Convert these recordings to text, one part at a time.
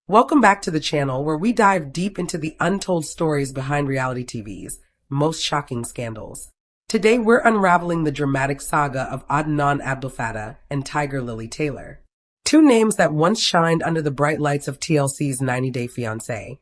Welcome back to the channel where we dive deep into the untold stories behind reality TV's most shocking scandals. Today we're unraveling the dramatic saga of Adnan Abdel and Tigerlily Taylor, two names that once shined under the bright lights of TLC's 90-Day Fiancé,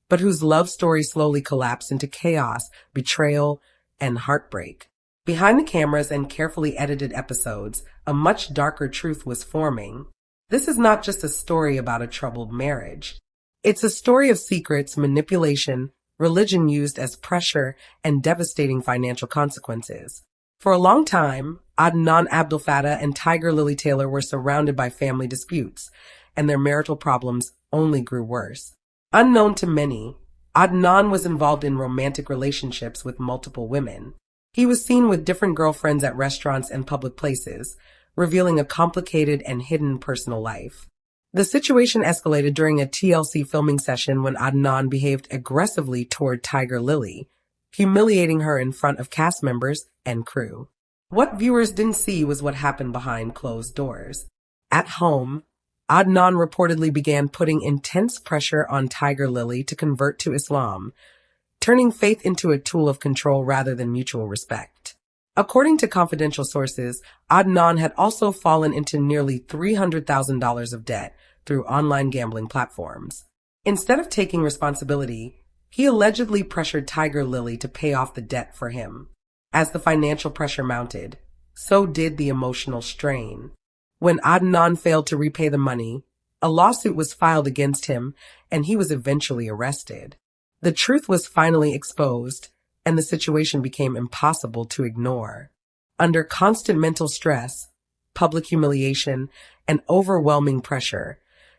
but whose love story slowly collapsed into chaos, betrayal, and heartbreak. Behind the cameras and carefully edited episodes, a much darker truth was forming. This is not just a story about a troubled marriage. It's a story of secrets, manipulation, religion used as pressure, and devastating financial consequences. For a long time, Adnan Abdel and Tigerlily Taylor were surrounded by family disputes, and their marital problems only grew worse. Unknown to many, Adnan was involved in romantic relationships with multiple women. He was seen with different girlfriends at restaurants and public places, revealing a complicated and hidden personal life. The situation escalated during a TLC filming session when Adnan behaved aggressively toward Tigerlily, humiliating her in front of cast members and crew. What viewers didn't see was what happened behind closed doors. At home, Adnan reportedly began putting intense pressure on Tigerlily to convert to Islam, turning faith into a tool of control rather than mutual respect. According to confidential sources, Adnan had also fallen into nearly $300,000 of debt through online gambling platforms. Instead of taking responsibility, he allegedly pressured Tigerlily to pay off the debt for him. As the financial pressure mounted, so did the emotional strain. When Adnan failed to repay the money, a lawsuit was filed against him, and he was eventually arrested. The truth was finally exposed, and the situation became impossible to ignore. Under constant mental stress, public humiliation, and overwhelming pressure,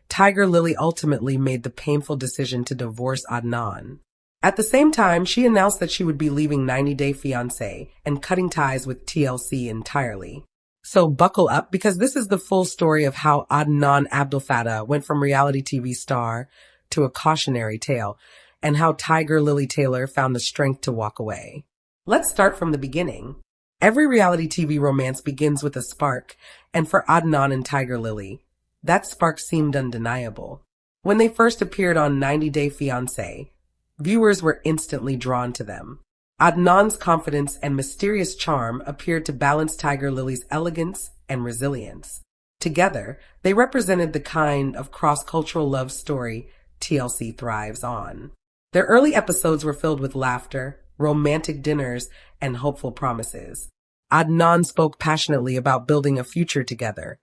Tigerlily ultimately made the painful decision to divorce Adnan. At the same time, she announced that she would be leaving 90-Day Fiancé and cutting ties with TLC entirely. So buckle up, because this is the full story of how Adnan Abdel went from reality TV star to a cautionary tale, and how Tigerlily Taylor found the strength to walk away. Let's start from the beginning. Every reality TV romance begins with a spark, and for Adnan and Tigerlily, that spark seemed undeniable. When they first appeared on 90-Day Fiancé, viewers were instantly drawn to them. Adnan's confidence and mysterious charm appeared to balance Tigerlily's elegance and resilience. Together, they represented the kind of cross-cultural love story TLC thrives on. Their early episodes were filled with laughter, romantic dinners, and hopeful promises. Adnan spoke passionately about building a future together,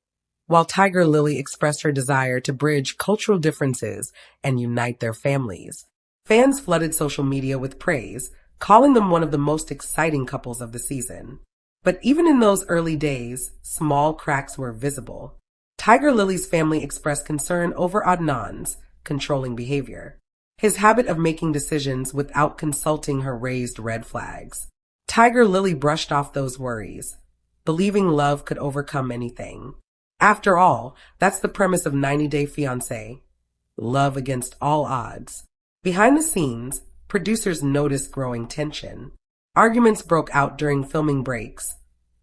while Tigerlily expressed her desire to bridge cultural differences and unite their families. Fans flooded social media with praise, calling them one of the most exciting couples of the season. But even in those early days, small cracks were visible. Tigerlily's family expressed concern over Adnan's controlling behavior. His habit of making decisions without consulting her raised red flags. Tigerlily brushed off those worries, believing love could overcome anything. After all, that's the premise of 90-Day Fiancé. Love against all odds. Behind the scenes, producers noticed growing tension. Arguments broke out during filming breaks,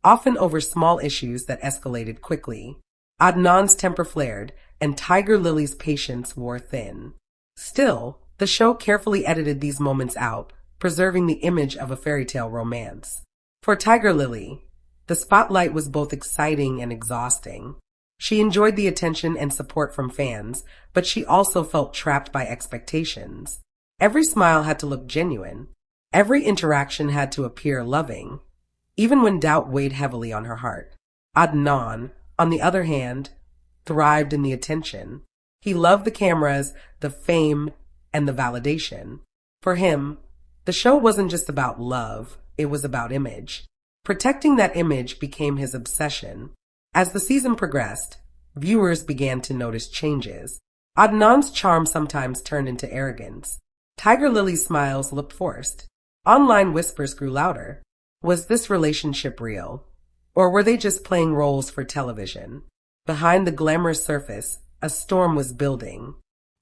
often over small issues that escalated quickly. Adnan's temper flared, and Tigerlily's patience wore thin. Still, the show carefully edited these moments out, preserving the image of a fairy tale romance. For Tigerlily, the spotlight was both exciting and exhausting. She enjoyed the attention and support from fans, but she also felt trapped by expectations. Every smile had to look genuine. Every interaction had to appear loving, even when doubt weighed heavily on her heart. Adnan, on the other hand, thrived in the attention. He loved the cameras, the fame, and the validation. For him, the show wasn't just about love, it was about image. Protecting that image became his obsession. As the season progressed, viewers began to notice changes. Adnan's charm sometimes turned into arrogance. Tigerlily's smiles looked forced. Online whispers grew louder. Was this relationship real? Or were they just playing roles for television? Behind the glamorous surface, a storm was building.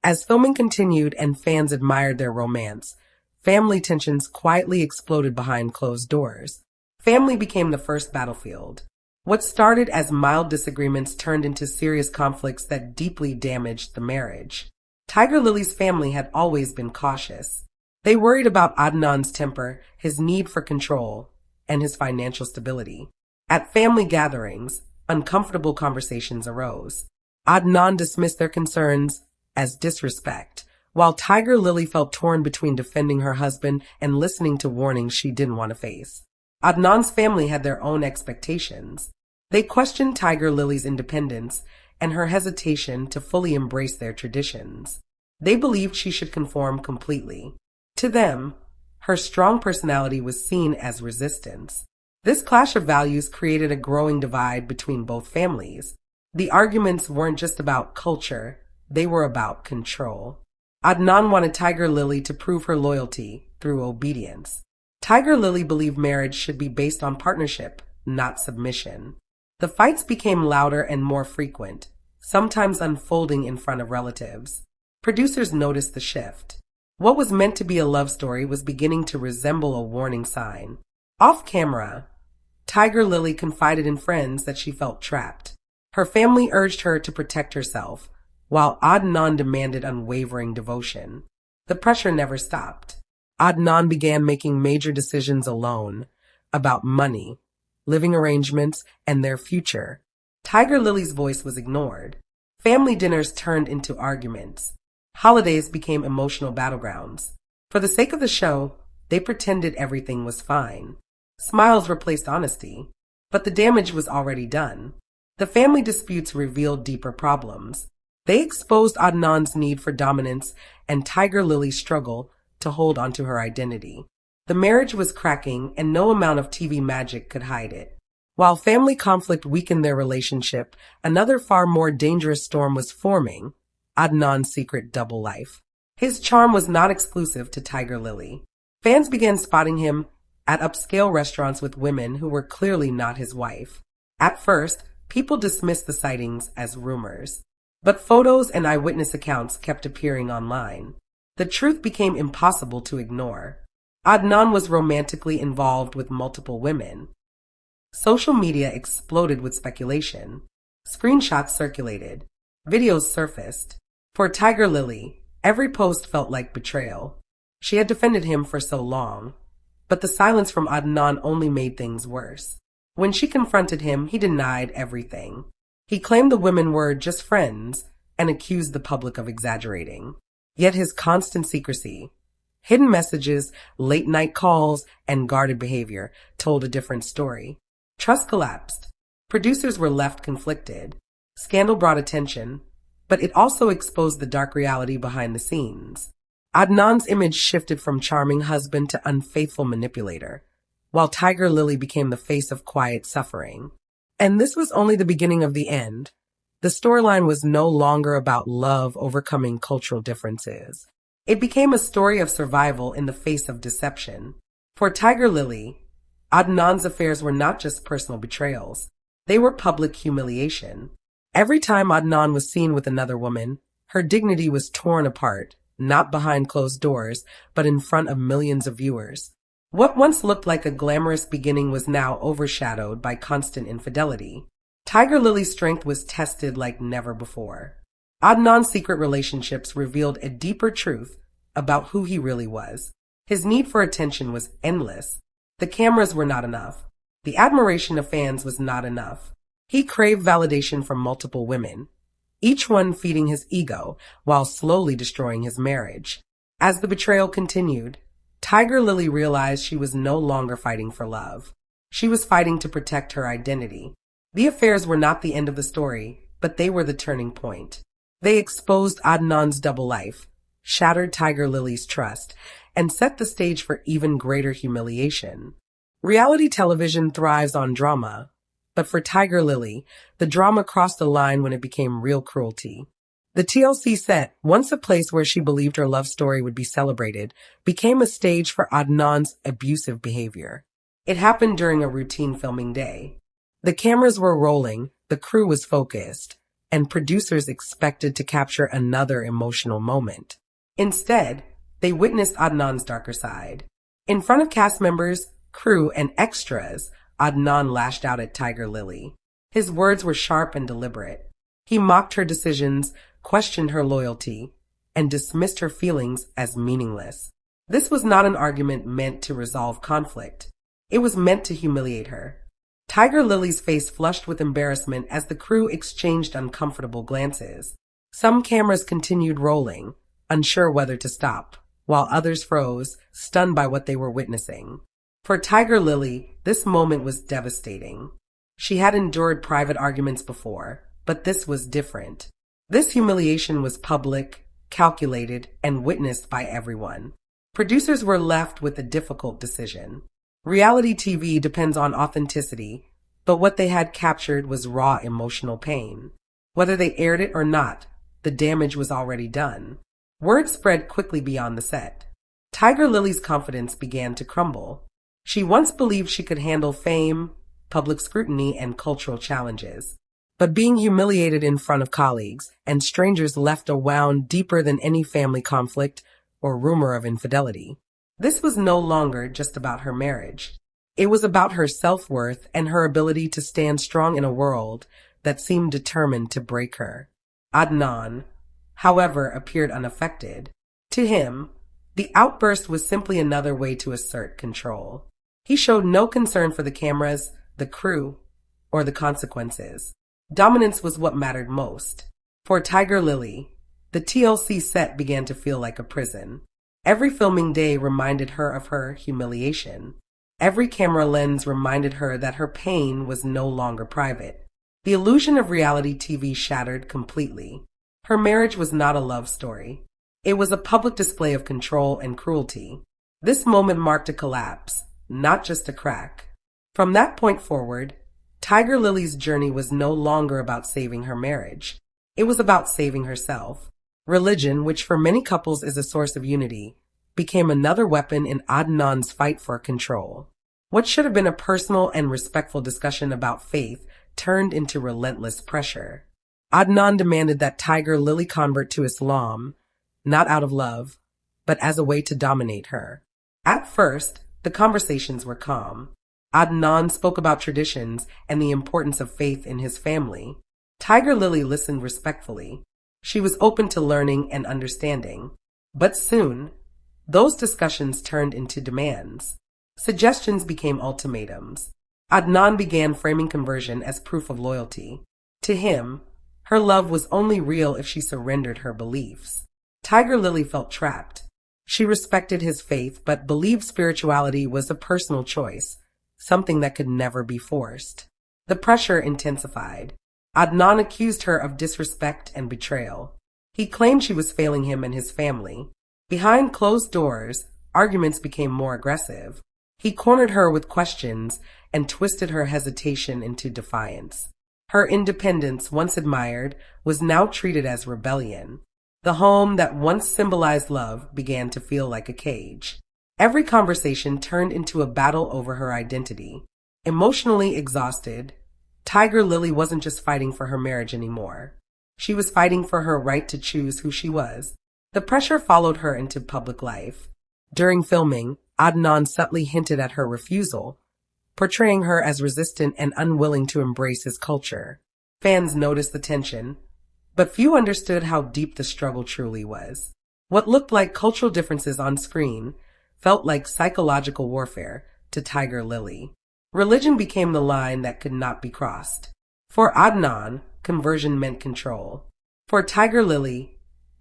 As filming continued and fans admired their romance, family tensions quietly exploded behind closed doors. Family became the first battlefield. What started as mild disagreements turned into serious conflicts that deeply damaged the marriage. Tigerlily's family had always been cautious. They worried about Adnan's temper, his need for control, and his financial stability. At family gatherings, uncomfortable conversations arose. Adnan dismissed their concerns as disrespect, while Tigerlily felt torn between defending her husband and listening to warnings she didn't want to face. Adnan's family had their own expectations. They questioned Tigerlily's independence and her hesitation to fully embrace their traditions. They believed she should conform completely. To them, her strong personality was seen as resistance. This clash of values created a growing divide between both families. The arguments weren't just about culture, they were about control. Adnan wanted Tigerlily to prove her loyalty through obedience. Tigerlily believed marriage should be based on partnership, not submission. The fights became louder and more frequent, sometimes unfolding in front of relatives. Producers noticed the shift. What was meant to be a love story was beginning to resemble a warning sign. Off camera, Tigerlily confided in friends that she felt trapped. Her family urged her to protect herself, while Adnan demanded unwavering devotion. The pressure never stopped. Adnan began making major decisions alone about money, living arrangements, and their future. Tigerlily's voice was ignored. Family dinners turned into arguments. Holidays became emotional battlegrounds. For the sake of the show, they pretended everything was fine. Smiles replaced honesty, but the damage was already done. The family disputes revealed deeper problems. They exposed Adnan's need for dominance and Tigerlily's struggle to hold onto her identity. The marriage was cracking, and no amount of TV magic could hide it. While family conflict weakened their relationship, another far more dangerous storm was forming: Adnan's secret double life. His charm was not exclusive to Tigerlily. Fans began spotting him at upscale restaurants with women who were clearly not his wife. At first, people dismissed the sightings as rumors, but photos and eyewitness accounts kept appearing online. The truth became impossible to ignore. Adnan was romantically involved with multiple women. Social media exploded with speculation. Screenshots circulated. Videos surfaced. For Tigerlily, every post felt like betrayal. She had defended him for so long, but the silence from Adnan only made things worse. When she confronted him, he denied everything. He claimed the women were just friends and accused the public of exaggerating. Yet his constant secrecy, hidden messages, late-night calls, and guarded behavior told a different story. Trust collapsed. Producers were left conflicted. Scandal brought attention, but it also exposed the dark reality behind the scenes. Adnan's image shifted from charming husband to unfaithful manipulator, while Tigerlily became the face of quiet suffering. And this was only the beginning of the end. The storyline was no longer about love overcoming cultural differences. It became a story of survival in the face of deception. For Tigerlily, Adnan's affairs were not just personal betrayals. They were public humiliation. Every time Adnan was seen with another woman, her dignity was torn apart, not behind closed doors, but in front of millions of viewers. What once looked like a glamorous beginning was now overshadowed by constant infidelity. Tigerlily's strength was tested like never before. Adnan's secret relationships revealed a deeper truth about who he really was. His need for attention was endless. The cameras were not enough. The admiration of fans was not enough. He craved validation from multiple women, each one feeding his ego while slowly destroying his marriage. As the betrayal continued, Tigerlily realized she was no longer fighting for love. She was fighting to protect her identity. The affairs were not the end of the story, but they were the turning point. They exposed Adnan's double life, shattered Tigerlily's trust, and set the stage for even greater humiliation. Reality television thrives on drama, but for Tigerlily, the drama crossed the line when it became real cruelty. The TLC set, once a place where she believed her love story would be celebrated, became a stage for Adnan's abusive behavior. It happened during a routine filming day. The cameras were rolling, the crew was focused, and producers expected to capture another emotional moment. Instead, they witnessed Adnan's darker side. In front of cast members, crew, and extras, Adnan lashed out at Tigerlily. His words were sharp and deliberate. He mocked her decisions, questioned her loyalty, and dismissed her feelings as meaningless. This was not an argument meant to resolve conflict. It was meant to humiliate her. Tigerlily's face flushed with embarrassment as the crew exchanged uncomfortable glances. Some cameras continued rolling, unsure whether to stop, while others froze, stunned by what they were witnessing. For Tigerlily, this moment was devastating. She had endured private arguments before, but this was different. This humiliation was public, calculated, and witnessed by everyone. Producers were left with a difficult decision. Reality TV depends on authenticity, but what they had captured was raw emotional pain. Whether they aired it or not, the damage was already done. Word spread quickly beyond the set. Tigerlily's confidence began to crumble. She once believed she could handle fame, public scrutiny, and cultural challenges. But being humiliated in front of colleagues and strangers left a wound deeper than any family conflict or rumor of infidelity. This was no longer just about her marriage. It was about her self-worth and her ability to stand strong in a world that seemed determined to break her. Adnan, however, appeared unaffected. To him, the outburst was simply another way to assert control. He showed no concern for the cameras, the crew, or the consequences. Dominance was what mattered most. For Tigerlily, the TLC set began to feel like a prison. Every filming day reminded her of her humiliation. Every camera lens reminded her that her pain was no longer private. The illusion of reality TV shattered completely. Her marriage was not a love story. It was a public display of control and cruelty. This moment marked a collapse, not just a crack. From that point forward, Tigerlily's journey was no longer about saving her marriage. It was about saving herself. Religion, which for many couples is a source of unity, became another weapon in Adnan's fight for control. What should have been a personal and respectful discussion about faith turned into relentless pressure. Adnan demanded that Tigerlily convert to Islam, not out of love, but as a way to dominate her. At first, the conversations were calm. Adnan spoke about traditions and the importance of faith in his family. Tigerlily listened respectfully. She was open to learning and understanding. But soon, those discussions turned into demands. Suggestions became ultimatums. Adnan began framing conversion as proof of loyalty. To him, her love was only real if she surrendered her beliefs. Tigerlily felt trapped. She respected his faith, but believed spirituality was a personal choice, something that could never be forced. The pressure intensified. Adnan accused her of disrespect and betrayal. He claimed she was failing him and his family. Behind closed doors, arguments became more aggressive. He cornered her with questions and twisted her hesitation into defiance. Her independence, once admired, was now treated as rebellion. The home that once symbolized love began to feel like a cage. Every conversation turned into a battle over her identity. Emotionally exhausted, Tigerlily wasn't just fighting for her marriage anymore. She was fighting for her right to choose who she was. The pressure followed her into public life. During filming, Adnan subtly hinted at her refusal, portraying her as resistant and unwilling to embrace his culture. Fans noticed the tension, but few understood how deep the struggle truly was. What looked like cultural differences on screen felt like psychological warfare to Tigerlily. Religion became the line that could not be crossed. For Adnan, conversion meant control. For Tigerlily,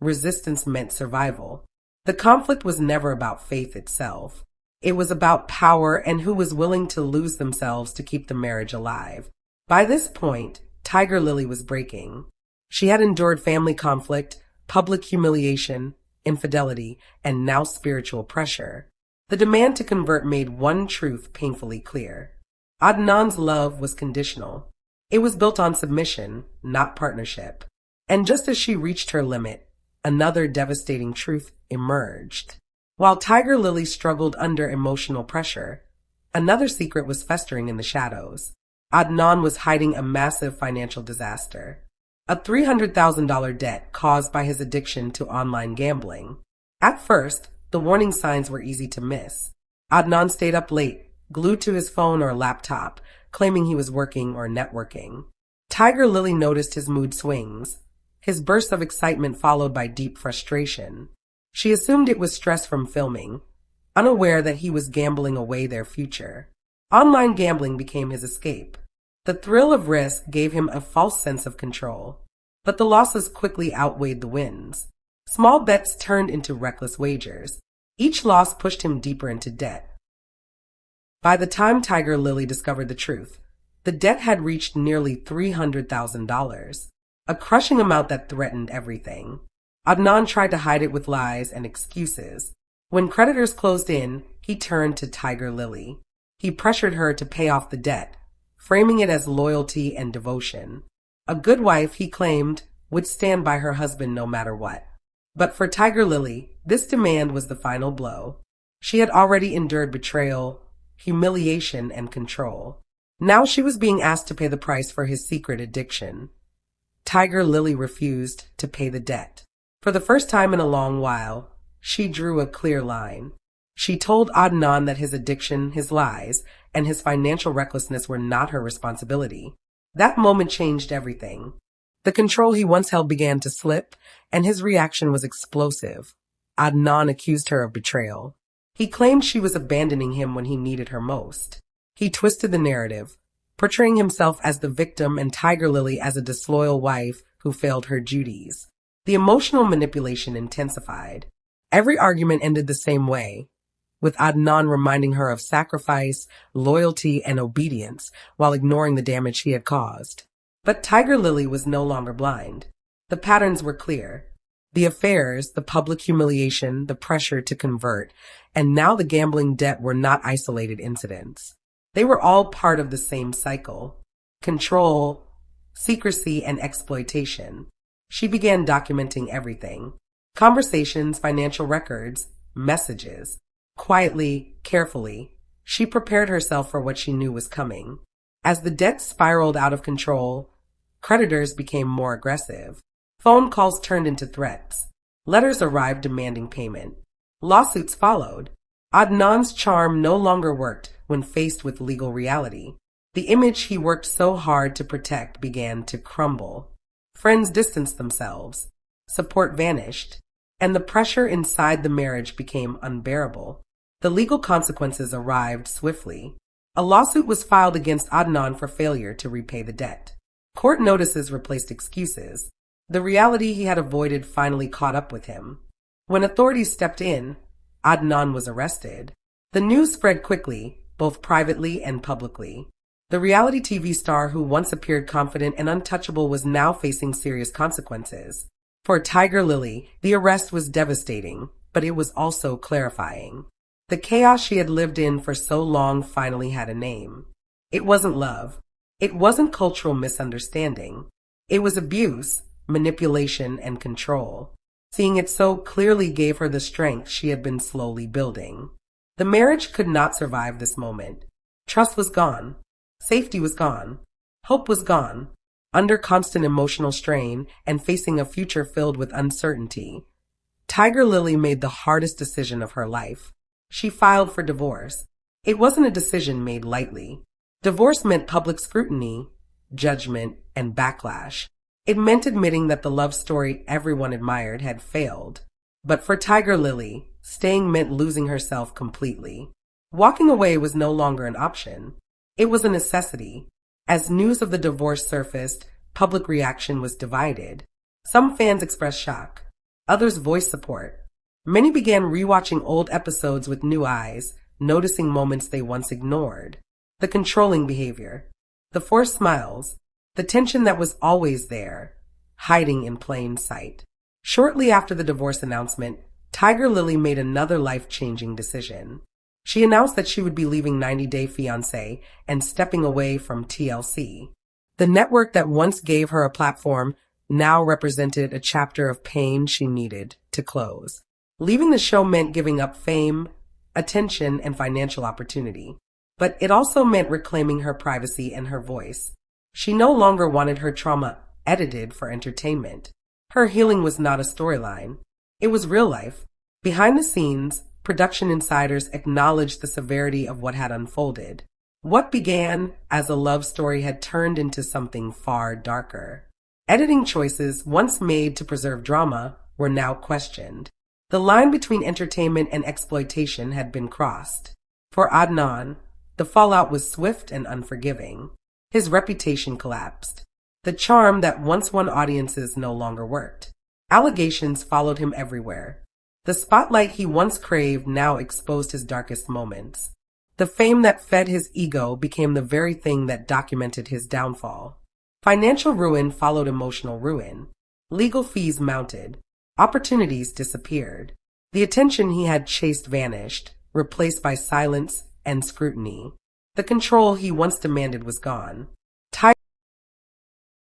resistance meant survival. The conflict was never about faith itself. It was about power and who was willing to lose themselves to keep the marriage alive. By this point, Tigerlily was breaking. She had endured family conflict, public humiliation, infidelity, and now spiritual pressure. The demand to convert made one truth painfully clear. Adnan's love was conditional. It was built on submission, not partnership. And just as she reached her limit, another devastating truth emerged. While Tigerlily struggled under emotional pressure, another secret was festering in the shadows. Adnan was hiding a massive financial disaster. A $300,000 debt caused by his addiction to online gambling. At first, the warning signs were easy to miss. Adnan stayed up late, glued to his phone or laptop, claiming he was working or networking. Tigerlily noticed his mood swings, his bursts of excitement followed by deep frustration. She assumed it was stress from filming, unaware that he was gambling away their future. Online gambling became his escape. The thrill of risk gave him a false sense of control, but the losses quickly outweighed the wins. Small bets turned into reckless wagers. Each loss pushed him deeper into debt. By the time Tigerlily discovered the truth, the debt had reached nearly $300,000, a crushing amount that threatened everything. Adnan tried to hide it with lies and excuses. When creditors closed in, he turned to Tigerlily. He pressured her to pay off the debt, framing it as loyalty and devotion. A good wife, he claimed, would stand by her husband no matter what. But for Tigerlily, this demand was the final blow. She had already endured betrayal, humiliation, and control. Now she was being asked to pay the price for his secret addiction. Tigerlily refused to pay the debt. For the first time in a long while, she drew a clear line. She told Adnan that his addiction, his lies, and his financial recklessness were not her responsibility. That moment changed everything. The control he once held began to slip, and his reaction was explosive. Adnan accused her of betrayal. He claimed she was abandoning him when he needed her most. He twisted the narrative, portraying himself as the victim and Tigerlily as a disloyal wife who failed her duties. The emotional manipulation intensified. Every argument ended the same way, with Adnan reminding her of sacrifice, loyalty, and obedience while ignoring the damage he had caused. But Tigerlily was no longer blind. The patterns were clear. The affairs, the public humiliation, the pressure to convert, and now the gambling debt were not isolated incidents. They were all part of the same cycle: control, secrecy, and exploitation. She began documenting everything: conversations, financial records, messages. Quietly, carefully, she prepared herself for what she knew was coming. As the debt spiraled out of control, creditors became more aggressive. Phone calls turned into threats. Letters arrived demanding payment. Lawsuits followed. Adnan's charm no longer worked when faced with legal reality. The image he worked so hard to protect began to crumble. Friends distanced themselves. Support vanished. And the pressure inside the marriage became unbearable. The legal consequences arrived swiftly. A lawsuit was filed against Adnan for failure to repay the debt. Court notices replaced excuses. The reality he had avoided finally caught up with him. When authorities stepped in, Adnan was arrested. The news spread quickly, both privately and publicly. The reality TV star who once appeared confident and untouchable was now facing serious consequences. For Tigerlily, the arrest was devastating, but it was also clarifying. The chaos she had lived in for so long finally had a name. It wasn't love. It wasn't cultural misunderstanding. It was abuse, manipulation, and control. Seeing it so clearly gave her the strength she had been slowly building. The marriage could not survive this moment. Trust was gone. Safety was gone. Hope was gone. Under constant emotional strain and facing a future filled with uncertainty, Tigerlily made the hardest decision of her life. She filed for divorce. It wasn't a decision made lightly. Divorce meant public scrutiny, judgment, and backlash. It meant admitting that the love story everyone admired had failed. But for Tigerlily, staying meant losing herself completely. Walking away was no longer an option. It was a necessity. As news of the divorce surfaced, public reaction was divided. Some fans expressed shock. Others voiced support. Many began rewatching old episodes with new eyes, noticing moments they once ignored. The controlling behavior, the forced smiles, the tension that was always there, hiding in plain sight. Shortly after the divorce announcement, Tigerlily made another life-changing decision. She announced that she would be leaving 90 Day Fiancé and stepping away from TLC. The network that once gave her a platform now represented a chapter of pain she needed to close. Leaving the show meant giving up fame, attention, and financial opportunity. But it also meant reclaiming her privacy and her voice. She no longer wanted her trauma edited for entertainment. Her healing was not a storyline. It was real life. Behind the scenes, production insiders acknowledged the severity of what had unfolded. What began as a love story had turned into something far darker. Editing choices, once made to preserve drama, were now questioned. The line between entertainment and exploitation had been crossed. For Adnan, the fallout was swift and unforgiving. His reputation collapsed. The charm that once won audiences no longer worked. Allegations followed him everywhere. The spotlight he once craved now exposed his darkest moments. The fame that fed his ego became the very thing that documented his downfall. Financial ruin followed emotional ruin. Legal fees mounted. Opportunities disappeared. The attention he had chased vanished, replaced by silence and scrutiny. The control he once demanded was gone.